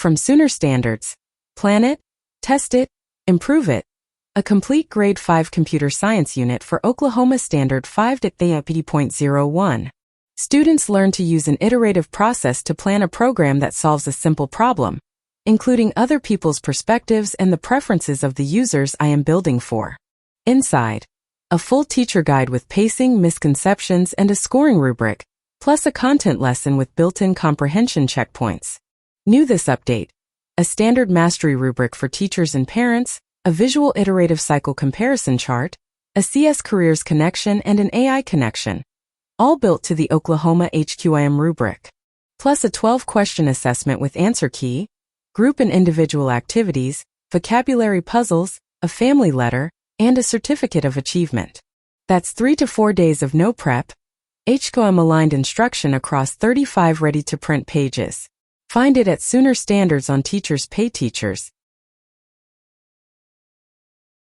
From Sooner Standards. Plan it, test it, improve it. A complete Grade 5 computer science unit for Oklahoma Standard 5APPD01. Students learn to use an iterative process to plan a program that solves a simple problem, including other people's perspectives and the preferences of the users I am building for. Inside, a full teacher guide with pacing, misconceptions, and a scoring rubric, plus a content lesson with built-in comprehension checkpoints. New this update: a standard mastery rubric for teachers and parents, a visual iterative cycle comparison chart, a CS Careers connection, and an AI connection, all built to the Oklahoma HQIM rubric. Plus a 12-question assessment with answer key, group and individual activities, vocabulary puzzles, a family letter, and a certificate of achievement. That's 3 to 4 days of no prep, HQIM-aligned instruction across 35 ready-to-print pages. Find it at Sooner Standards on Teachers Pay Teachers.